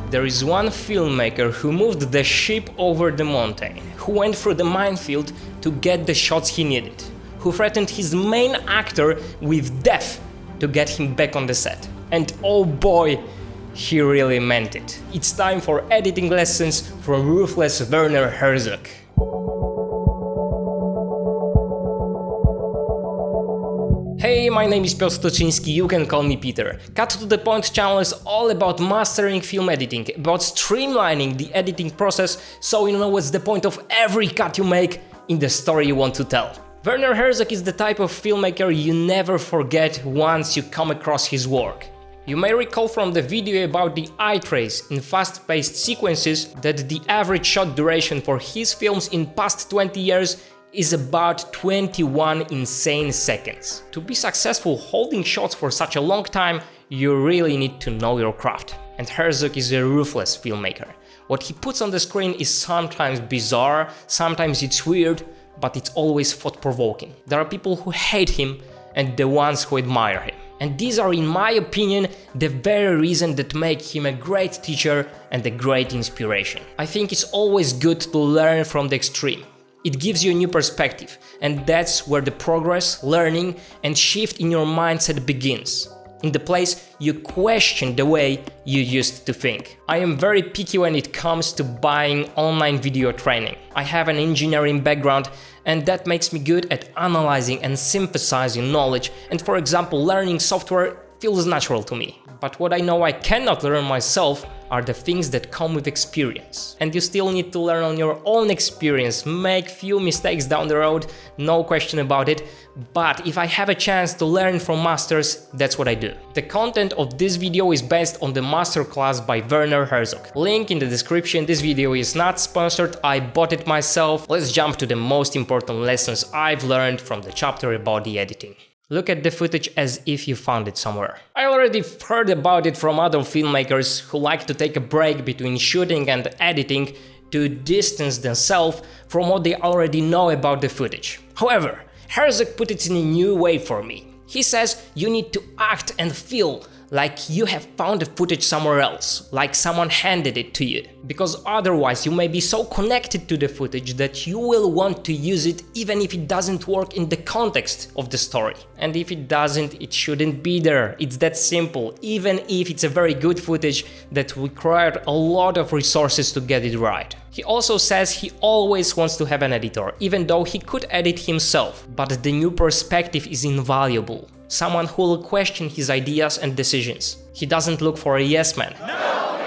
There is one filmmaker who moved the ship over the mountain, who went through the minefield to get the shots he needed, who threatened his main actor with death to get him back on the set. And oh boy, he really meant it. It's time for editing lessons from Ruthless Werner Herzog. Hey, my name is Piotr Stoczyński, you can call me Peter. Cut to the Point channel is all about mastering film editing, about streamlining the editing process so you know what's the point of every cut you make in the story you want to tell. Werner Herzog is the type of filmmaker you never forget once you come across his work. You may recall from the video about the eye trace in fast-paced sequences that the average shot duration for his films in past 20 years is about 21 insane seconds. To be successful holding shots for such a long time, you really need to know your craft. And Herzog is a ruthless filmmaker. What he puts on the screen is sometimes bizarre, sometimes it's weird, but it's always thought-provoking. There are people who hate him and the ones who admire him. And these are, in my opinion, the very reason that make him a great teacher and a great inspiration. I think it's always good to learn from the extreme. It gives you a new perspective, and that's where the progress, learning, and shift in your mindset begins. In the place you question the way you used to think. I am very picky when it comes to buying online video training. I have an engineering background, and that makes me good at analyzing and synthesizing knowledge, and for example, learning software feels natural to me. But what I know I cannot learn myself are the things that come with experience. And you still need to learn on your own experience, make few mistakes down the road, no question about it, but if I have a chance to learn from masters, that's what I do. The content of this video is based on the Masterclass by Werner Herzog. Link in the description. This video is not sponsored, I bought it myself. Let's jump to the most important lessons I've learned from the chapter about the editing. Look at the footage as if you found it somewhere. I already heard about it from other filmmakers who like to take a break between shooting and editing to distance themselves from what they already know about the footage. However, Herzog put it in a new way for me. He says you need to act and feel like you have found the footage somewhere else, like someone handed it to you. Because otherwise you may be so connected to the footage that you will want to use it even if it doesn't work in the context of the story. And if it doesn't, it shouldn't be there. It's that simple, even if it's a very good footage that required a lot of resources to get it right. He also says he always wants to have an editor, even though he could edit himself, but the new perspective is invaluable. Someone who will question his ideas and decisions. He doesn't look for a yes man. No.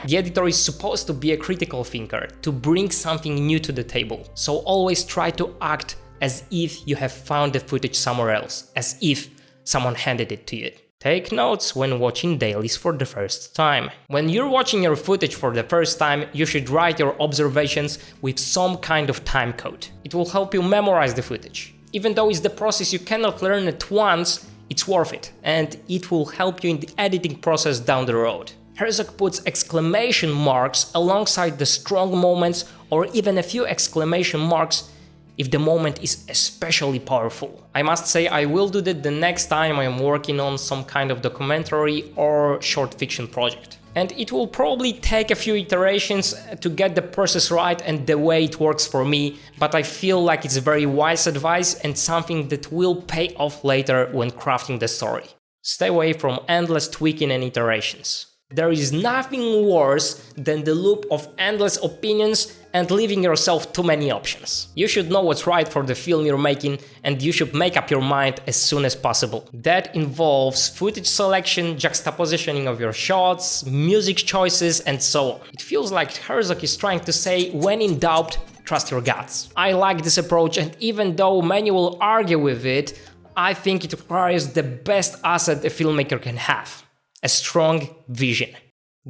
The editor is supposed to be a critical thinker, to bring something new to the table. So always try to act as if you have found the footage somewhere else, as if someone handed it to you. Take notes when watching dailies for the first time. When you're watching your footage for the first time, you should write your observations with some kind of time code. It will help you memorize the footage. Even though it's the process you cannot learn at once, it's worth it, and it will help you in the editing process down the road. Herzog puts exclamation marks alongside the strong moments, or even a few exclamation marks if the moment is especially powerful. I must say I will do that the next time I am working on some kind of documentary or short fiction project. And it will probably take a few iterations to get the process right and the way it works for me, but I feel like it's very wise advice and something that will pay off later when crafting the story. Stay away from endless tweaking and iterations. There is nothing worse than the loop of endless opinions and leaving yourself too many options. You should know what's right for the film you're making, and you should make up your mind as soon as possible. That involves footage selection, juxtapositioning of your shots, music choices, and so on. It feels like Herzog is trying to say, when in doubt, trust your guts. I like this approach, and even though many will argue with it, I think it requires the best asset a filmmaker can have. A strong vision.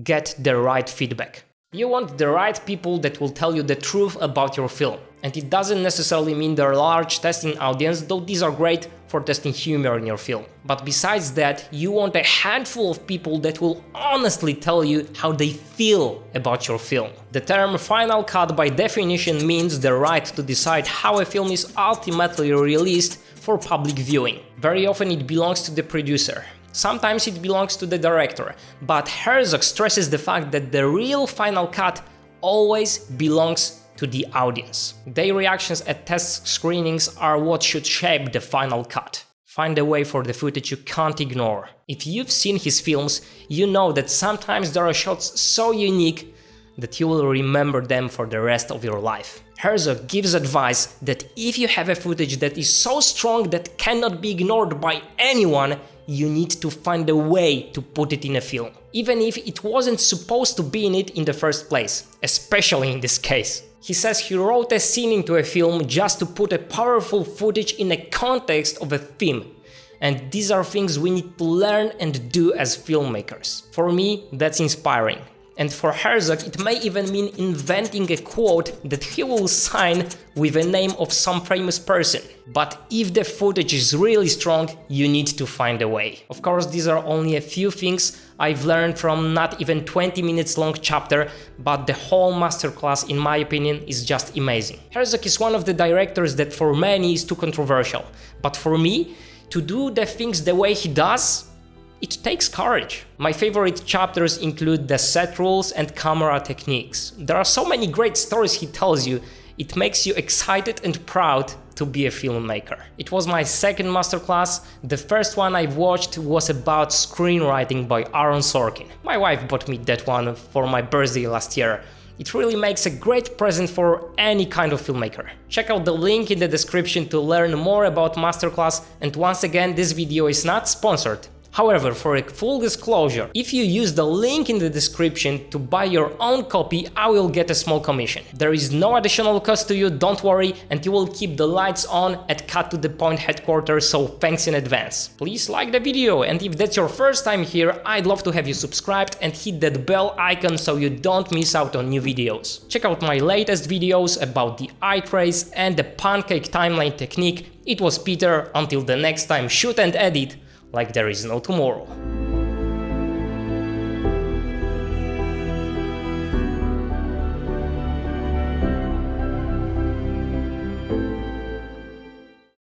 Get the right feedback. You want the right people that will tell you the truth about your film. And it doesn't necessarily mean they're a large testing audience, though these are great for testing humor in your film. But besides that, you want a handful of people that will honestly tell you how they feel about your film. The term final cut by definition means the right to decide how a film is ultimately released for public viewing. Very often it belongs to the producer. Sometimes it belongs to the director, but Herzog stresses the fact that the real final cut always belongs to the audience. Their reactions at test screenings are what should shape the final cut. Find a way for the footage you can't ignore. If you've seen his films, you know that sometimes there are shots so unique that you will remember them for the rest of your life. Herzog gives advice that if you have a footage that is so strong that cannot be ignored by anyone, you need to find a way to put it in a film, even if it wasn't supposed to be in it in the first place, especially in this case. He says he wrote a scene into a film just to put a powerful footage in a context of a theme. And these are things we need to learn and do as filmmakers. For me, that's inspiring. And for Herzog, it may even mean inventing a quote that he will sign with the name of some famous person. But if the footage is really strong, you need to find a way. Of course, these are only a few things I've learned from not even 20 minutes long chapter, but the whole masterclass, in my opinion, is just amazing. Herzog is one of the directors that for many is too controversial. But for me, to do the things the way he does, it takes courage. My favorite chapters include the set rules and camera techniques. There are so many great stories he tells you, it makes you excited and proud to be a filmmaker. It was my second masterclass. The first one I watched was about screenwriting by Aaron Sorkin. My wife bought me that one for my birthday last year. It really makes a great present for any kind of filmmaker. Check out the link in the description to learn more about masterclass, and once again, this video is not sponsored. However, for a full disclosure, if you use the link in the description to buy your own copy, I will get a small commission. There is no additional cost to you, don't worry, and you will keep the lights on at Cut to the Point headquarters, so thanks in advance. Please like the video, and if that's your first time here, I'd love to have you subscribed and hit that bell icon so you don't miss out on new videos. Check out my latest videos about the eye trace and the pancake timeline technique. It was Peter, until the next time, shoot and edit like there is no tomorrow.